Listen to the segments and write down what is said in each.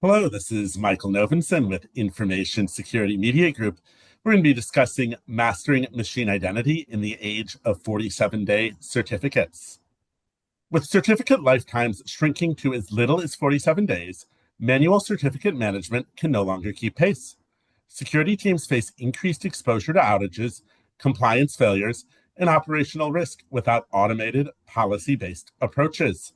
Hello, this is Michael Novenson with Information Security Media Group. We're going to be discussing mastering machine identity in the age of 47-day certificates. With certificate lifetimes shrinking to as little as 47 days, manual certificate management can no longer keep pace. Security teams face increased exposure to outages, compliance failures, and operational risk without automated, policy-based approaches.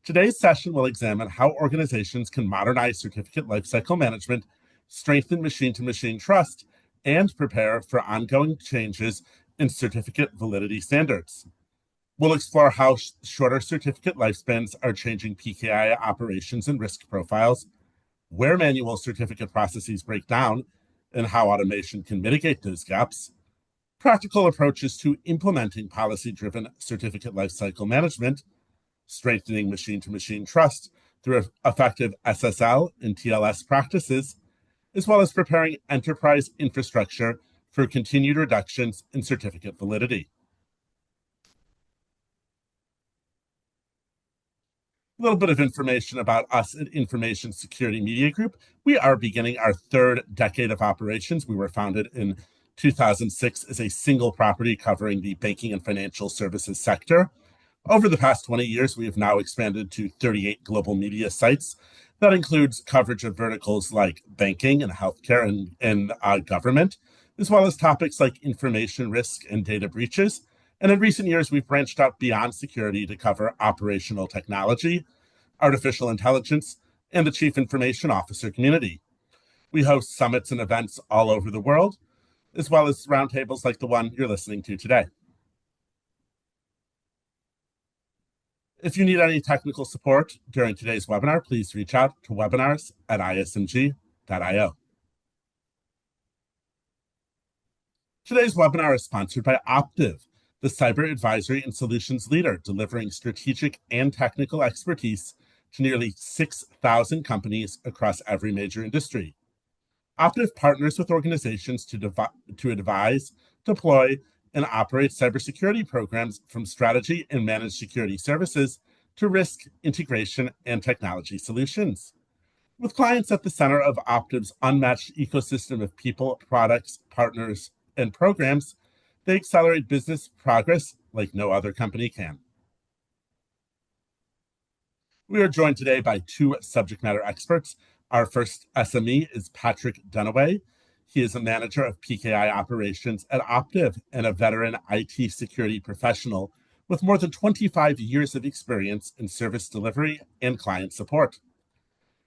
Today's session will examine how organizations can modernize certificate lifecycle management, strengthen machine to machine trust, and prepare for ongoing changes in certificate validity standards. We'll explore how shorter certificate lifespans are changing PKI operations and risk profiles, where manual certificate processes break down, and how automation can mitigate those gaps, practical approaches to implementing policy driven certificate lifecycle management, strengthening machine to machine trust through effective SSL and TLS practices, as well as preparing enterprise infrastructure for continued reductions in certificate validity. A little bit of information about us at Information Security Media Group. We are beginning our third decade of operations. We were founded in 2006 as a single property covering the banking and financial services sector. Over the past 20 years, we have now expanded to 38 global media sites. That includes coverage of verticals like banking and healthcare and government, as well as topics like information risk and data breaches. And in recent years, we've branched out beyond security to cover operational technology, artificial intelligence, and the chief information officer community. We host summits and events all over the world, as well as roundtables like the one you're listening to today. If you need any technical support during today's webinar, please reach out to webinars@ismg.io. Today's webinar is sponsored by Optiv, the cyber advisory and solutions leader, delivering strategic and technical expertise to nearly 6,000 companies across every major industry. Optiv partners with organizations to advise, deploy, and operate cybersecurity programs from strategy and managed security services to risk, integration, and technology solutions. With clients at the center of Optiv's unmatched ecosystem of people, products, partners, and programs, they accelerate business progress like no other company can. We are joined today by two subject matter experts. Our first SME is Patrick Dunaway. He is a manager of PKI operations at Optiv and a veteran IT security professional with more than 25 years of experience in service delivery and client support.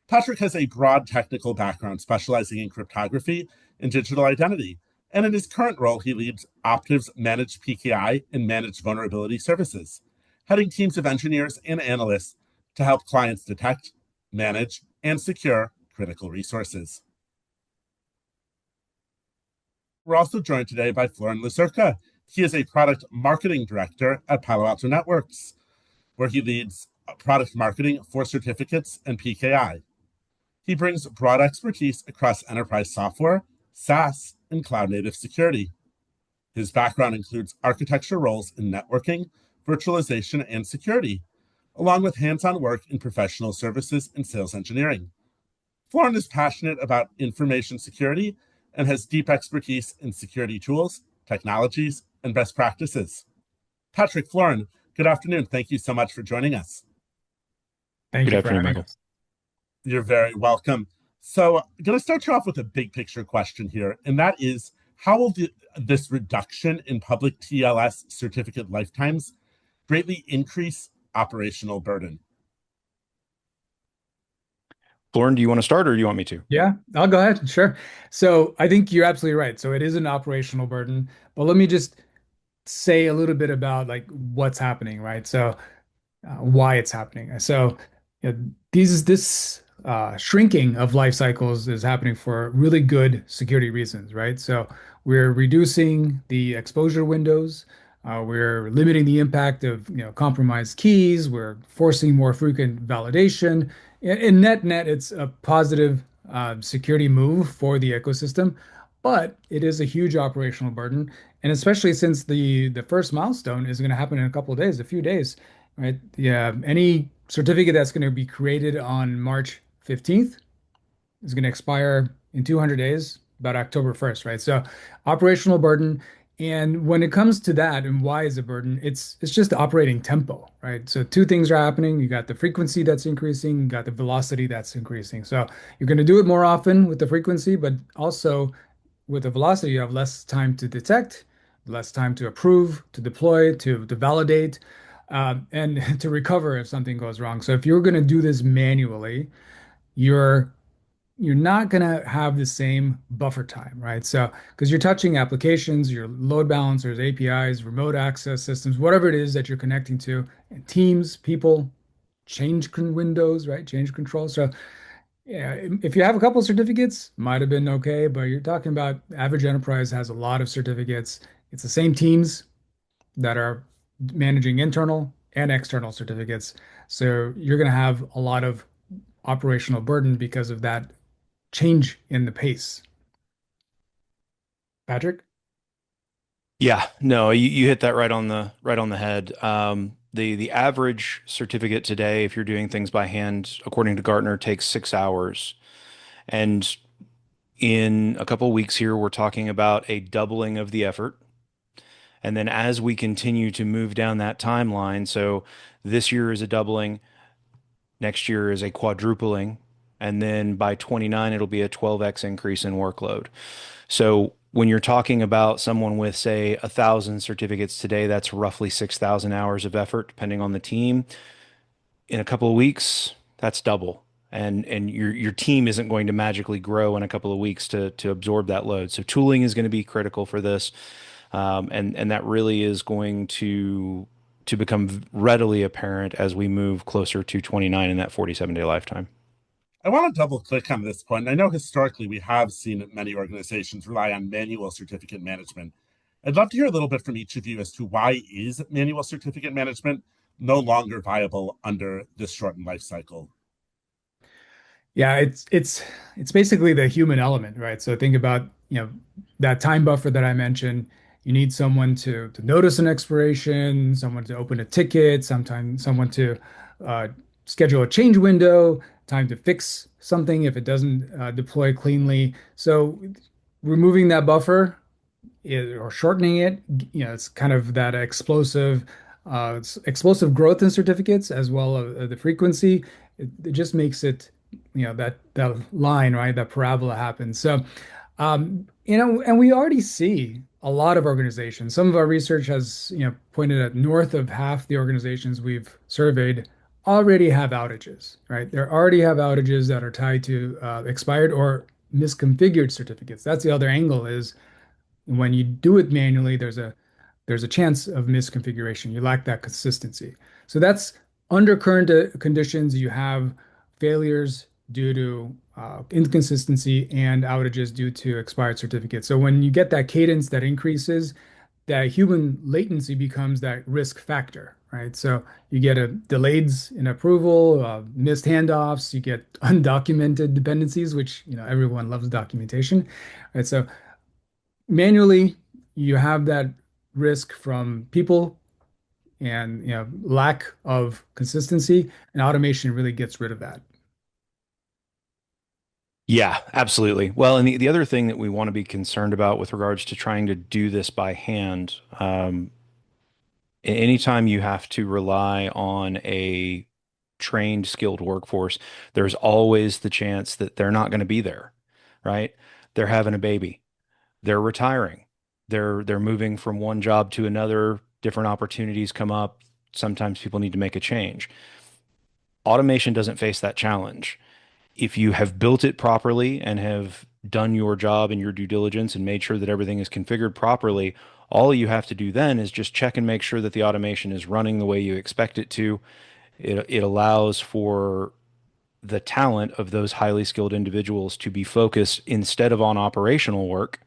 Patrick has a broad technical background specializing in cryptography and digital identity, and in his current role, he leads Optiv's managed PKI and managed vulnerability services, heading teams of engineers and analysts to help clients detect, manage, and secure critical resources. We're also joined today by Florin Lazurka. He is a product marketing director at Palo Alto Networks, where he leads product marketing for certificates and PKI. He brings broad expertise across enterprise software, SaaS, and cloud-native security. His background includes architecture roles in networking, virtualization, and security, along with hands-on work in professional services and sales engineering. Florin is passionate about information security and has deep expertise in security tools, technologies, and best practices. Patrick, Florin, good afternoon. Thank you so much for joining us. Thank Good you for afternoon, having Michael. us. You're very welcome. So I'm going to start you off with a big picture question here, and that is, how will this reduction in public TLS certificate lifetimes greatly increase operational burden? Lauren, do you want to start or do you want me to? Yeah, I'll go ahead. Sure. So I think you're absolutely right. So it is an operational burden, but let me just say a little bit about like what's happening, right? So why it's happening. So this shrinking of life cycles is happening for really good security reasons, right? So we're reducing the exposure windows. We're limiting the impact of compromised keys. We're forcing more frequent validation. In net, it's a positive security move for the ecosystem, but it is a huge operational burden, and especially since the first milestone is going to happen in a couple of days, a few days, right? Yeah, any certificate that's going to be created on March 15th is going to expire in 200 days, about October 1st, right? So operational burden. And when it comes to that and why is it burden, it's just the operating tempo, right? So two things are happening. You got the frequency that's increasing, you got the velocity that's increasing. So you're going to do it more often with the frequency, but also with the velocity, you have less time to detect, less time to approve, to deploy, to validate, and to recover if something goes wrong. So if you're going to do this manually, you're you're not going to have the same buffer time, right? So, because you're touching applications, your load balancers, APIs, remote access systems, whatever it is that you're connecting to, and teams, people, windows, right? Change control. So, yeah, if you have a couple of certificates, might have been okay, but you're talking about average enterprise has a lot of certificates. It's the same teams that are managing internal and external certificates. So you're going to have a lot of operational burden because of that change in the pace. Patrick? Yeah, no, you hit that right on the head. The average certificate today, if you're doing things by hand, according to Gartner, takes 6 hours. And in a couple of weeks here, we're talking about a doubling of the effort. And then as we continue to move down that timeline, so this year is a doubling, next year is a quadrupling, and then by 29, it'll be a 12x increase in workload. So when you're talking about someone with, say, 1,000 certificates today, that's roughly 6,000 hours of effort, depending on the team. In a couple of weeks, that's double. And your team isn't going to magically grow in a couple of weeks to absorb that load. So tooling is going to be critical for this, and that really is going to become readily apparent as we move closer to 29 in that 47-day lifetime. I want to double click on this point. I know historically we have seen many organizations rely on manual certificate management. I'd love to hear a little bit from each of you as to why is manual certificate management no longer viable under this shortened life cycle? Yeah, it's basically the human element, right? So think about, that time buffer that I mentioned. You need someone to notice an expiration, someone to open a ticket, sometimes someone to uh, schedule a change window, time to fix something if it doesn't deploy cleanly. So removing that buffer or shortening it, it's kind of that explosive growth in certificates as well as the frequency. It just makes it, that line, right? That parabola happens. So, and we already see a lot of organizations. Some of our research has, pointed at north of half the organizations we've surveyed already have outages, right? They already have outages that are tied to expired or misconfigured certificates. That's the other angle is when you do it manually, there's a chance of misconfiguration. You lack that consistency. So that's under current conditions, you have failures due to inconsistency and outages due to expired certificates. So when you get that cadence that increases, that human latency becomes that risk factor, right? So you get a delays in approval, missed handoffs, you get undocumented dependencies, which everyone loves documentation, right? So manually, you have that risk from people and lack of consistency, and automation really gets rid of that. Yeah, absolutely. Well, and the other thing that we want to be concerned about with regards to trying to do this by hand, anytime you have to rely on a trained, skilled workforce, there's always the chance that they're not going to be there, right? They're having a baby, they're retiring, they're moving from one job to another, different opportunities come up. Sometimes people need to make a change. Automation doesn't face that challenge. If you have built it properly and have done your job and your due diligence and made sure that everything is configured properly, all you have to do then is just check and make sure that the automation is running the way you expect it to. It allows for the talent of those highly skilled individuals to be focused instead of on operational work,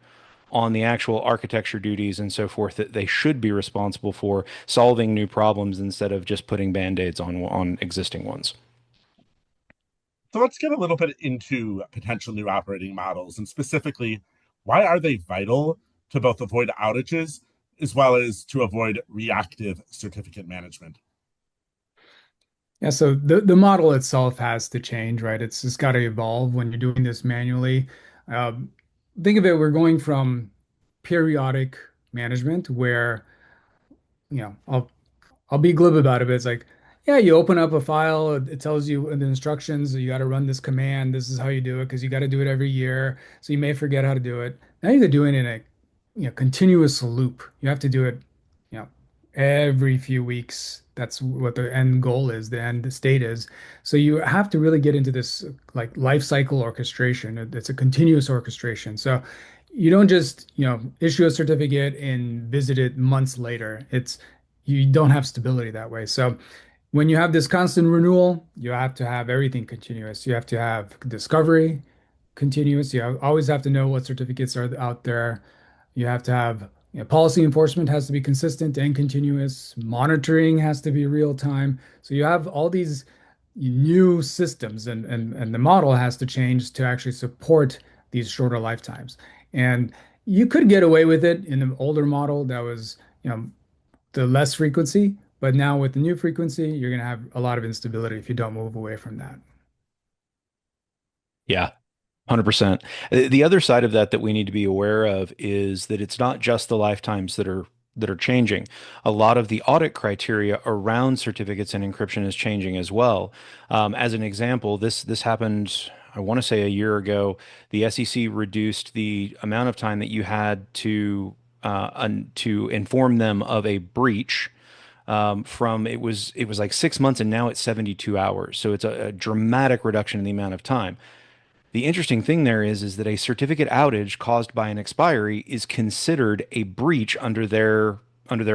on the actual architecture duties and so forth that they should be responsible for, solving new problems instead of just putting band-aids on existing ones. So let's get a little bit into potential new operating models and specifically, why are they vital to both avoid outages as well as to avoid reactive certificate management? Yeah, so the model itself has to change, right? It's just got to evolve when you're doing this manually. Um, think of it, we're going from periodic management where, I'll be glib about it, but it's like, yeah, you open up a file, it tells you the instructions, you got to run this command, this is how you do it, because you got to do it every year. So you may forget how to do it. Now you're doing it in a continuous loop. You have to do it, you know, every few weeks. That's what the end goal is, the end state is. So you have to really get into this like life cycle orchestration. It's a continuous orchestration. So you don't just, issue a certificate and visit it months later. It's you don't have stability that way. So when you have this constant renewal, you have to have everything continuous. You have to have discovery continuous. Always have to know what certificates are out there. You have to have, policy enforcement has to be consistent and continuous. Monitoring has to be real time. So you have all these new systems and the model has to change to actually support these shorter lifetimes. And you could get away with it in the older model that was, the less frequency, but now with the new frequency, you're going to have a lot of instability if you don't move away from that. Yeah. 100%. The other side of that that we need to be aware of is that it's not just the lifetimes that are changing. A lot of the audit criteria around certificates and encryption is changing as well. As an example, this happened, I want to say a year ago. The SEC reduced the amount of time that you had to inform them of a breach from it was like 6 months and now it's 72 hours. So it's a dramatic reduction in the amount of time. The interesting thing there is that a certificate outage caused by an expiry is considered a breach under their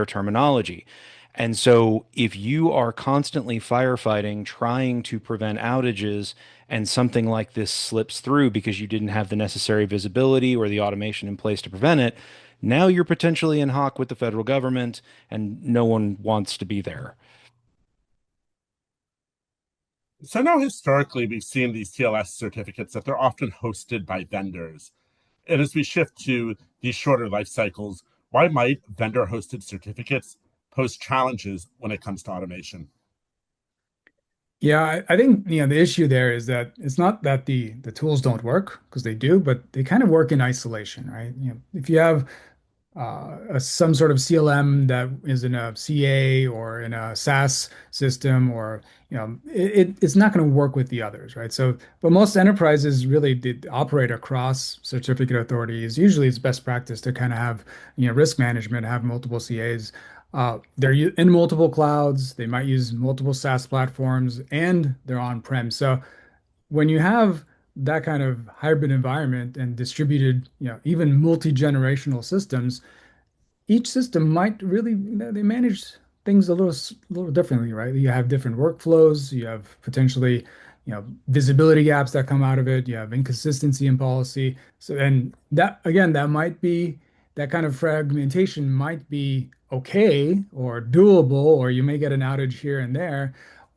terminology. And so if you are constantly firefighting, trying to prevent outages, and something like this slips through because you didn't have the necessary visibility or the automation in place to prevent it, now you're potentially in hock with the federal government, and no one wants to be there. So now historically, we've seen these TLS certificates that they're often hosted by vendors. And as we shift to these shorter life cycles, why might vendor hosted certificates pose challenges when it comes to automation? Yeah, I think the issue there is that it's not that the tools don't work because they do, but they kind of work in isolation, right? If you have some sort of CLM that is in a CA or in a SaaS system, or it's not going to work with the others, right? So, but most enterprises really did operate across certificate authorities. Usually, it's best practice to kind of have risk management, have multiple CAs. They're in multiple clouds. They might use multiple SaaS platforms, and they're on-prem. So when you have that kind of hybrid environment and distributed, even multi-generational systems, each system might really, they manage things a little differently, right? You have different workflows, you have potentially, visibility gaps that come out of it, you have inconsistency in policy. So, and that again, that kind of fragmentation might be okay or doable, or you may get an outage here and there.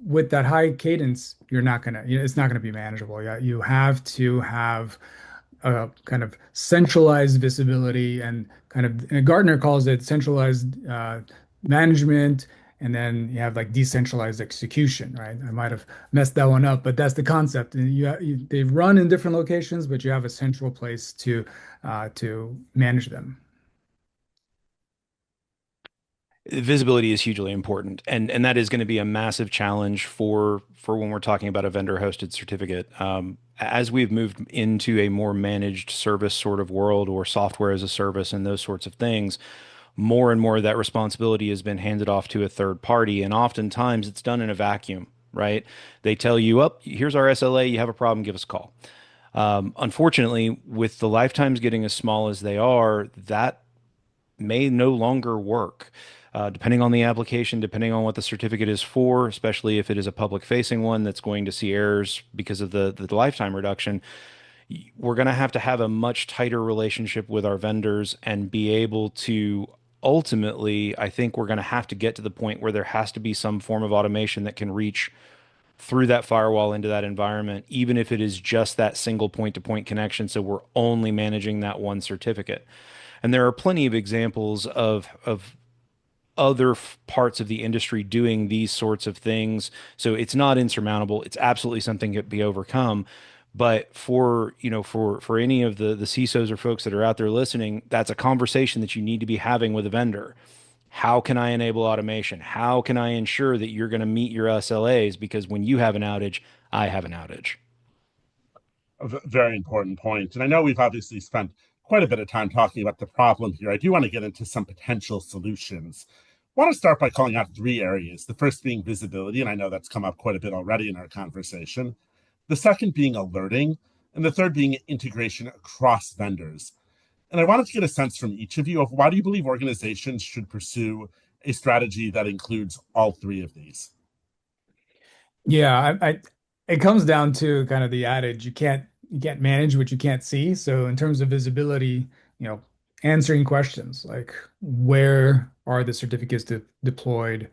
With that high cadence, it's not gonna be manageable. Yeah, you have to have kind of centralized visibility and kind of and Gartner calls it centralized management, and then you have like decentralized execution, right? I might have messed that one up, but that's the concept. And they run in different locations, but you have a central place to manage them. Visibility is hugely important, and that is going to be a massive challenge for when we're talking about a vendor hosted certificate. As we've moved into a more managed service sort of world, or software as a service and those sorts of things, more and more of that responsibility has been handed off to a third party, and oftentimes it's done in a vacuum, right? They tell you, "Up, here's our SLA. You have a problem, give us a call." Unfortunately, with the lifetimes getting as small as they are, that may no longer work. Depending on the application, depending on what the certificate is for, especially if it is a public facing one that's going to see errors because of the lifetime reduction, we're going to have a much tighter relationship with our vendors and be able to ultimately, I think we're going to have to get to the point where there has to be some form of automation that can reach through that firewall into that environment, even if it is just that single point to point connection. So we're only managing that one certificate. And there are plenty of examples of other parts of the industry doing these sorts of things. So it's not insurmountable. It's absolutely something that can be overcome. But for, for any of the CISOs or folks that are out there listening, that's a conversation that you need to be having with a vendor. How can I enable automation? How can I ensure that you're going to meet your SLAs? Because when you have an outage, I have an outage. Very important point. And I know we've obviously spent quite a bit of time talking about the problem here. I do want to get into some potential solutions. I want to start by calling out three areas. The first being visibility, and I know that's come up quite a bit already in our conversation. The second being alerting, and the third being integration across vendors. And I wanted to get a sense from each of you of why do you believe organizations should pursue a strategy that includes all three of these? Yeah, it comes down to kind of the adage, you can't manage what you can't see. So in terms of visibility, you know, answering questions like where are the certificates deployed,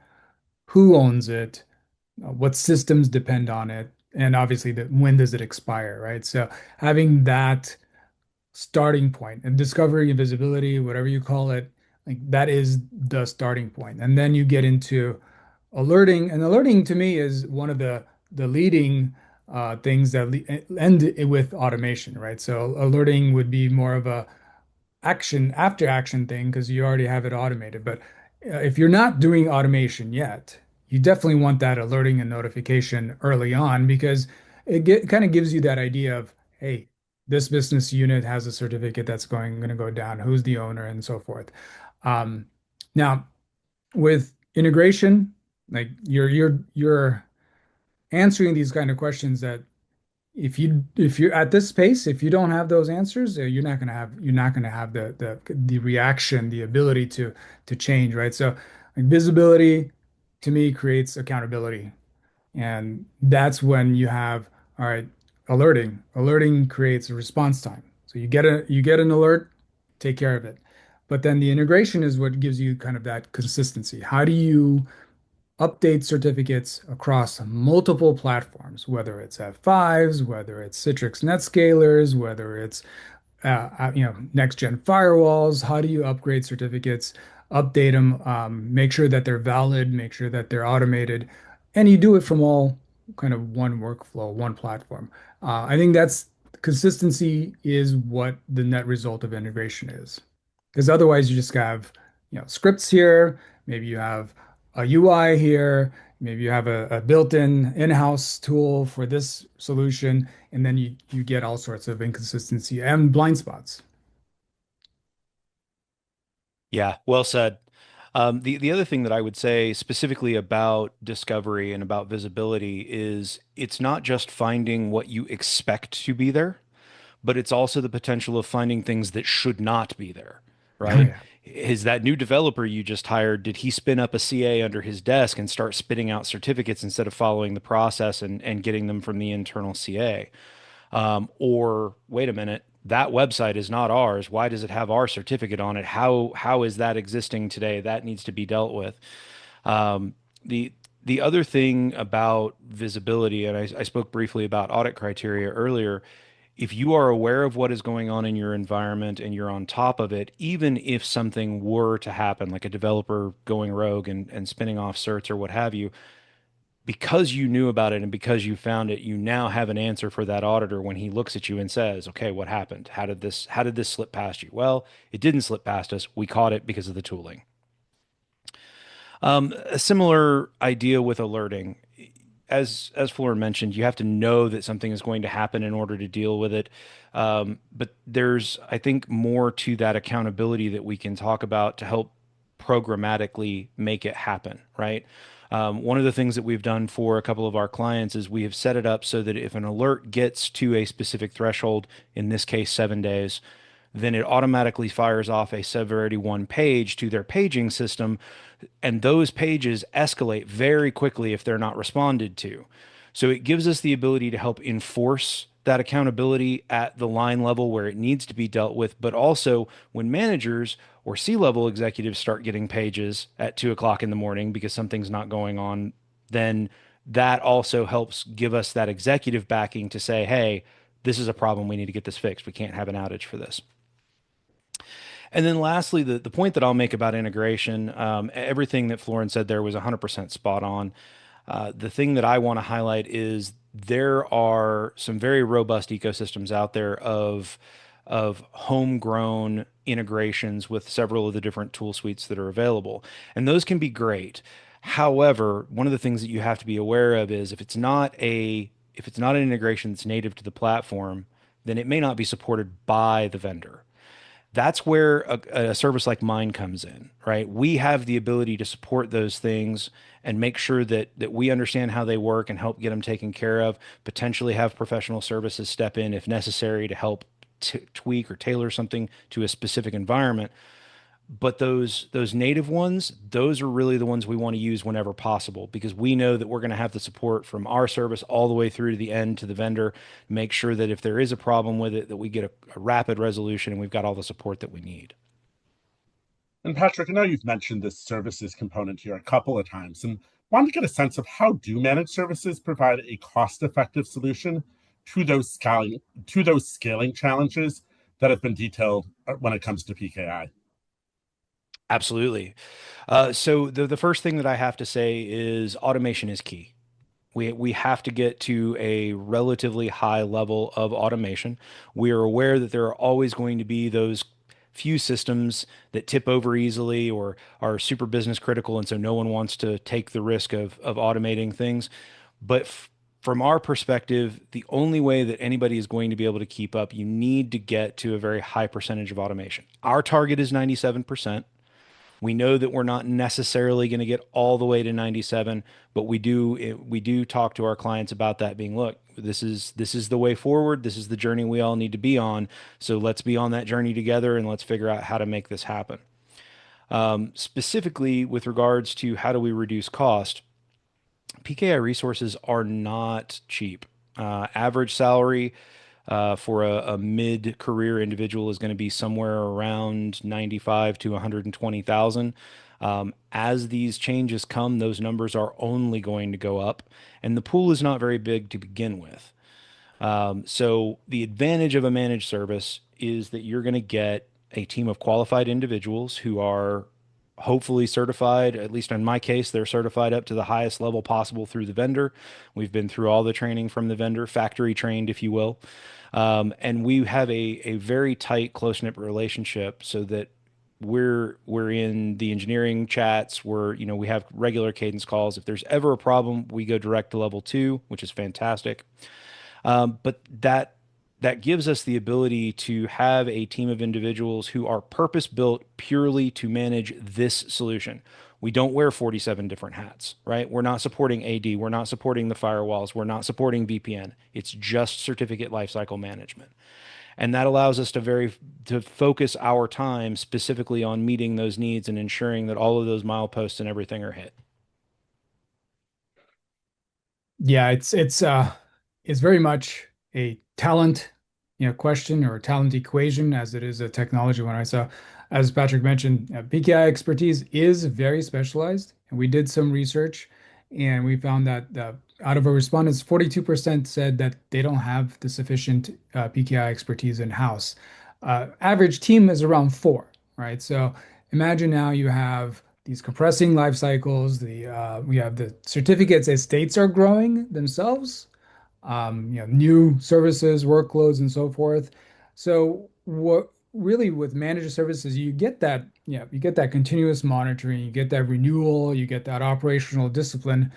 who owns it, what systems depend on it, and obviously when does it expire, right? So having that starting point and discovery and visibility, whatever you call it, like that is the starting point. And then you get into alerting, and alerting to me is one of the leading things that end it with automation, right? So alerting would be more of a action after action thing because you already have it automated. But if you're not doing automation yet, you definitely want that alerting and notification early on because kind of gives you that idea of, hey, this business unit has a certificate that's going to go down, who's the owner, and so forth. Um, Now, with integration, like you're answering these kind of questions that if you're at this pace, if you don't have those answers, you're not gonna have the reaction, the ability to change, right? So like visibility to me creates accountability. And that's when you have, all right, alerting. Alerting creates a response time. So you get an alert, take care of it. But then the integration is what gives you kind of that consistency. How do you update certificates across multiple platforms, whether it's F5s, whether it's Citrix NetScalers, whether it's next gen firewalls? How do you upgrade certificates, update them, make sure that they're valid, make sure that they're automated, and you do it from all kind of one workflow, one platform. I think that's consistency is what the net result of integration is. Because otherwise, you just have, scripts here. Maybe you have a UI here. Maybe you have a built-in in-house tool for this solution, and then you get all sorts of inconsistency and blind spots. Yeah, well said. The other thing that I would say specifically about discovery and about visibility is it's not just finding what you expect to be there, but it's also the potential of finding things that should not be there, Oh right? yeah. Is that new developer you just hired, did he spin up a CA under his desk and start spitting out certificates instead of following the process and getting them from the internal CA? Or wait a minute, that website is not ours. Why does it have our certificate on it? How is that existing today? That needs to be dealt with. Um, the the other thing about visibility, and I spoke briefly about audit criteria earlier, if you are aware of what is going on in your environment and you're on top of it, even if something were to happen, like a developer going rogue and spinning off certs or what have you, because you knew about it and because you found it, you now have an answer for that auditor when he looks at you and says, "Okay, what happened? How did this slip past you?" Well, it didn't slip past us. We caught it because of the tooling. A similar idea with alerting. As Flora mentioned, you have to know that something is going to happen in order to deal with it. But there's, I think, more to that accountability that we can talk about to help programmatically make it happen, right? One of the things that we've done for a couple of our clients is we have set it up so that if an alert gets to a specific threshold, in this case, 7 days, then it automatically fires off a severity one page to their paging system. And those pages escalate very quickly if they're not responded to. So it gives us the ability to help enforce that accountability at the line level where it needs to be dealt with. But also when managers or C-level executives start getting pages at 2 o'clock in the morning because something's not going on, then that also helps give us that executive backing to say, hey, this is a problem. We need to get this fixed. We can't have an outage for this. And then lastly, the point that I'll make about integration, everything that Florin said there was 100% spot on. The thing that I want to highlight is there are some very robust ecosystems out there of homegrown integrations with several of the different tool suites that are available, and those can be great. However, one of the things that you have to be aware of is if it's not an integration that's native to the platform, then it may not be supported by the vendor. That's where a service like mine comes in, right? We have the ability to support those things and make sure that we understand how they work and help get them taken care of, potentially have professional services step in if necessary to help tweak or tailor something to a specific environment. But those native ones, those are really the ones we want to use whenever possible because we know that we're going to have the support from our service all the way through to the end to the vendor. Make sure that if there is a problem with it, that we get a rapid resolution and we've got all the support that we need. And Patrick, I know you've mentioned this services component here a couple of times, and wanted to get a sense of how do managed services provide a cost-effective solution to those scaling challenges that have been detailed when it comes to PKI. Absolutely. So the first thing that I have to say is automation is key. We have to get to a relatively high level of automation. We are aware that there are always going to be those few systems that tip over easily or are super business critical, and so no one wants to take the risk of automating things. But from our perspective, the only way that anybody is going to be able to keep up, you need to get to a very high percentage of automation. Our target is 97%. We know that we're not necessarily going to get all the way to 97, but we do talk to our clients about that being, look, this is the way forward. This is the journey we all need to be on. So let's be on that journey together and let's figure out how to make this happen. Specifically with regards to how do we reduce cost, PKI resources are not cheap. Average salary for a mid-career individual is going to be somewhere around 95 to 120,000. As these changes come, those numbers are only going to go up, and the pool is not very big to begin with. So the advantage of a managed service is that you're going to get a team of qualified individuals who are hopefully certified. At least in my case, they're certified up to the highest level possible through the vendor. We've been through all the training from the vendor, factory trained, if you will. And we have a very tight, close-knit relationship so that we're in the engineering chats. We have regular cadence calls. If there's ever a problem, we go direct to level two, which is fantastic. But that gives us the ability to have a team of individuals who are purpose built purely to manage this solution. We don't wear 47 different hats, right? We're not supporting AD. We're not supporting the firewalls. We're not supporting VPN. It's just certificate lifecycle management. And that allows us to focus our time specifically on meeting those needs and ensuring that all of those mileposts and everything are hit. Yeah, it's very much a talent, question or talent equation as it is a technology one. So, as Patrick mentioned, PKI expertise is very specialized, and we did some research, and we found that out of our respondents, 42% said that they don't have the sufficient PKI expertise in-house. Average team is around four, right? So imagine now you have these compressing life cycles. We have the certificates as states are growing themselves, new services, workloads, and so forth. So what really with managed services, you get that continuous monitoring, you get that renewal, you get that operational discipline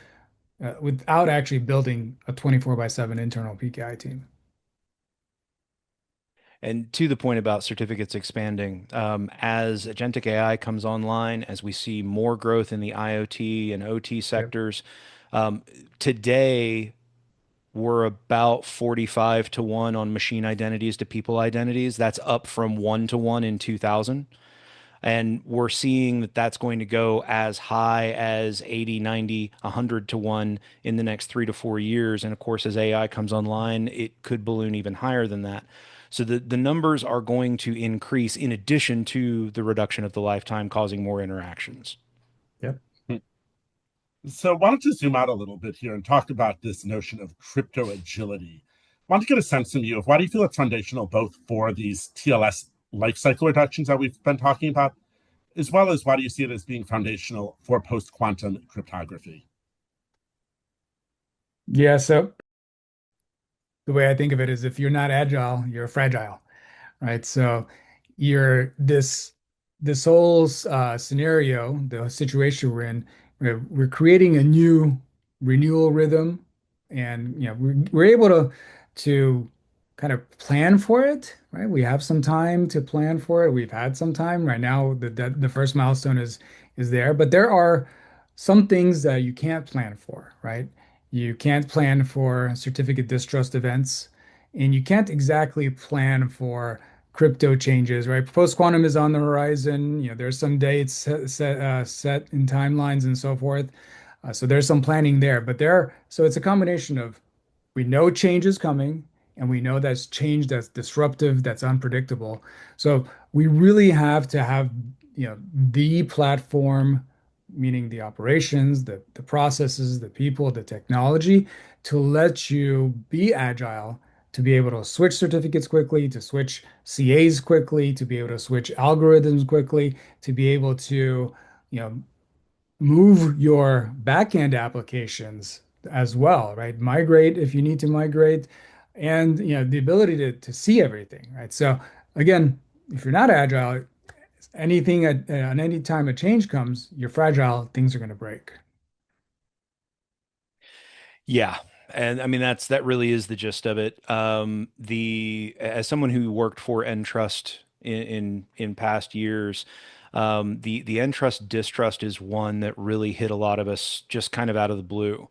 without actually building a 24 by 7 internal PKI team. And to the point about certificates expanding, as agentic AI comes online, as we see more growth in the IoT and OT Yep. sectors, today we're about 45 to 1 on machine identities to people identities. That's up from 1 to 1 in 2000. And we're seeing that that's going to go as high as 80, 90, 100 to 1 in the next 3 to 4 years. And of course, as AI comes online, it could balloon even higher than that. So the numbers are going to increase in addition to the reduction of the lifetime causing more interactions. Yep. So, wanted to zoom out a little bit here and talk about this notion of crypto agility. Want to get a sense from you of why do you feel it's foundational both for these TLS lifecycle reductions that we've been talking about, as well as why do you see it as being foundational for post-quantum cryptography? Yeah, so the way I think of it is if you're not agile, you're fragile, right? So you're this whole scenario, the situation we're in, we're creating a new renewal rhythm, and we're able to kind of plan for it, right? We have some time to plan for it. We've had some time. Right now, the first milestone is there, but there are some things that you can't plan for, right? You can't plan for certificate distrust events, and you can't exactly plan for crypto changes, right? Post-quantum is on the horizon. There's some dates set in timelines and so forth. So there's some planning there, so it's a combination of we know change is coming, and we know that's change that's disruptive, that's unpredictable. So we really have to have, the platform, meaning the operations, the processes, the people, the technology, to let you be agile, to be able to switch certificates quickly, to switch CAs quickly, to be able to switch algorithms quickly, to be able to, you know, move your backend applications as well, right? Migrate if you need to migrate, and the ability to see everything, right? So again, if you're not agile, anything at any time a change comes, you're fragile, things are going to break. Yeah. And I mean that really is the gist of it. The As someone who worked for Entrust in past years, the Entrust distrust is one that really hit a lot of us just kind of out of the blue.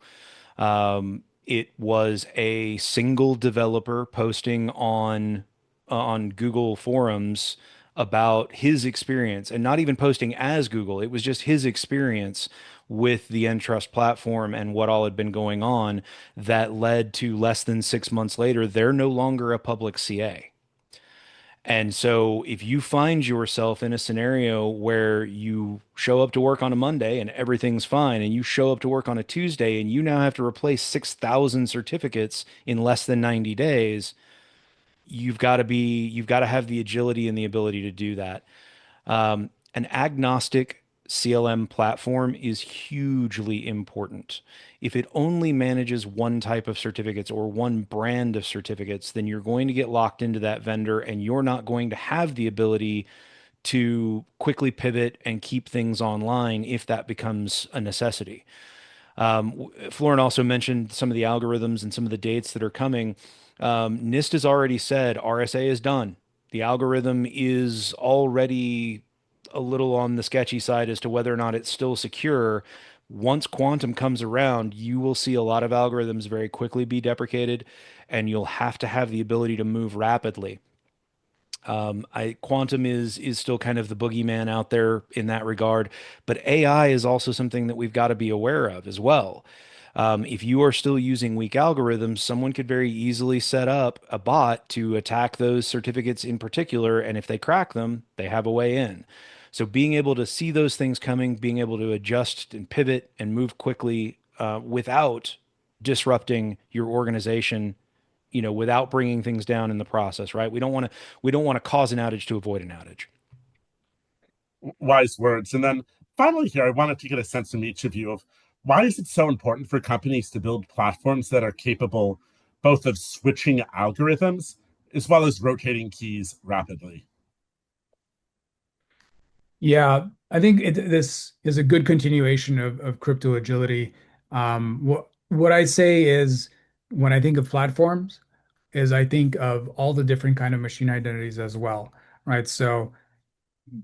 It was a single developer posting on Google forums about his experience, and not even posting as Google. It was just his experience with the Entrust platform and what all had been going on that led to less than 6 months later, they're no longer a public CA. And so if you find yourself in a scenario where you show up to work on a Monday and everything's fine, and you show up to work on a Tuesday and you now have to replace 6,000 certificates in less than 90 days, you've got to have the agility and the ability to do that. An agnostic CLM platform is hugely important. If it only manages one type of certificates or one brand of certificates, then you're going to get locked into that vendor, and you're not going to have the ability to quickly pivot and keep things online if that becomes a necessity. Florin also mentioned some of the algorithms and some of the dates that are coming. NIST has already said RSA is done. The algorithm is already a little on the sketchy side as to whether or not it's still secure. Once quantum comes around, you will see a lot of algorithms very quickly be deprecated, and you'll have to have the ability to move rapidly. Quantum is still kind of the boogeyman out there in that regard, but AI is also something that we've got to be aware of as well. If you are still using weak algorithms, someone could very easily set up a bot to attack those certificates in particular, and if they crack them, they have a way in. So being able to see those things coming, being able to adjust and pivot and move quickly without disrupting your organization, without bringing things down in the process, right? We don't want to cause an outage to avoid an outage. Wise words. And then finally, here, I wanted to get a sense from each of you of why is it so important for companies to build platforms that are capable both of switching algorithms as well as rotating keys rapidly? Yeah, I think this is a good continuation of crypto agility. What I say is when I think of platforms, is I think of all the different kind of machine identities as well, right? So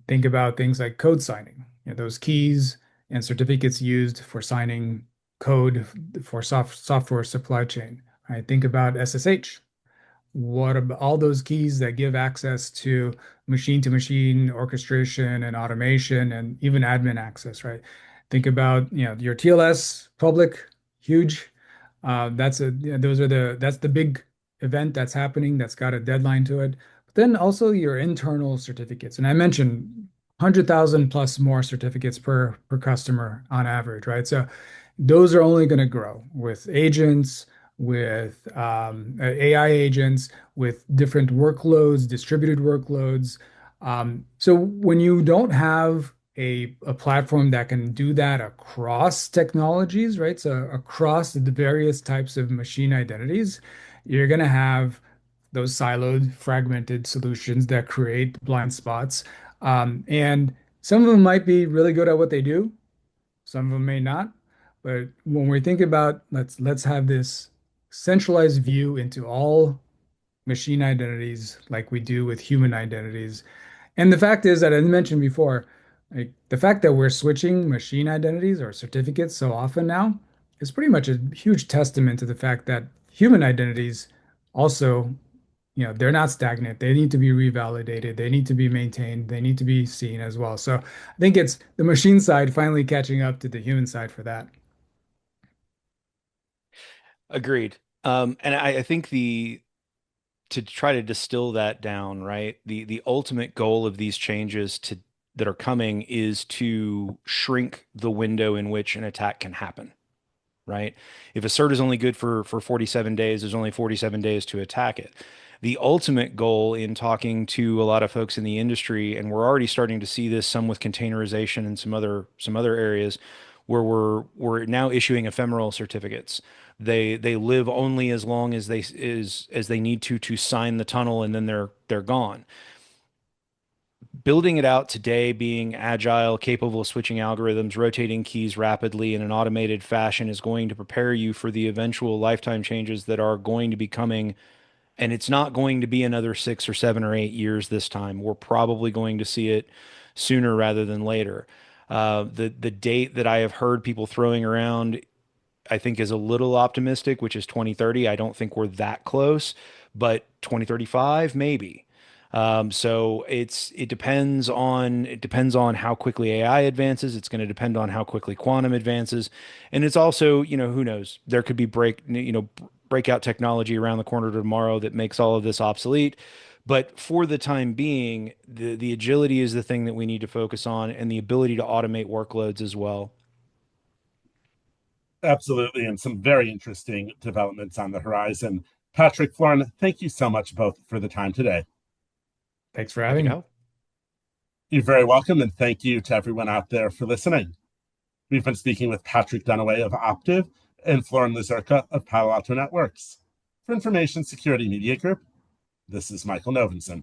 think about things like code signing, those keys and certificates used for signing code for software supply chain. Right? Think about SSH. What about all those keys that give access to machine orchestration and automation and even admin access, right? Think about, your TLS public, huge. That's the big event that's happening that's got a deadline to it. But then also your internal certificates. And I mentioned 100,000 plus more certificates per customer on average, right? So those are only going to grow with agents, with AI agents, with different workloads, distributed workloads. So when you don't have a platform that can do that across technologies, right? So across the various types of machine identities, you're going to have those siloed, fragmented solutions that create blind spots. And some of them might be really good at what they do, some of them may not. But when we think about let's have this centralized view into all machine identities like we do with human identities. And the fact is that I mentioned before, like the fact that we're switching machine identities or certificates so often now is pretty much a huge testament to the fact that human identities also, they're not stagnant. They need to be revalidated. They need to be maintained. They need to be seen as well. So I think it's the machine side finally catching up to the human side for that. Agreed. And I think the to try to distill that down, right? The ultimate goal of these changes to that are coming is to shrink the window in which an attack can happen, right? If a cert is only good for 47 days, there's only 47 days to attack it. The ultimate goal in talking to a lot of folks in the industry, and we're already starting to see this some with containerization and some other areas where we're now issuing ephemeral certificates. They live only as long as they need to sign the tunnel, and then they're gone. Building it out today, being agile, capable of switching algorithms, rotating keys rapidly in an automated fashion is going to prepare you for the eventual lifetime changes that are going to be coming. And it's not going to be another 6 or 7 or 8 years this time. We're probably going to see it sooner rather than later. The date that I have heard people throwing around I think is a little optimistic, which is 2030. I don't think we're that close, but 2035 maybe. So it depends on how quickly AI advances. It's going to depend on how quickly quantum advances, and it's also, who knows? There could be breakout technology around the corner tomorrow that makes all of this obsolete. But for the time being, the agility is the thing that we need to focus on, and the ability to automate workloads as well. Absolutely, and some very interesting developments on the horizon. Patrick, Florin, thank you so much both for the time today. Thanks for Happy having to me. help. You're very welcome, and thank you to everyone out there for listening. We've been speaking with Patrick Dunaway of Optiv and Florin Lazurka of Palo Alto Networks. For Information Security Media Group, this is Michael Novenson.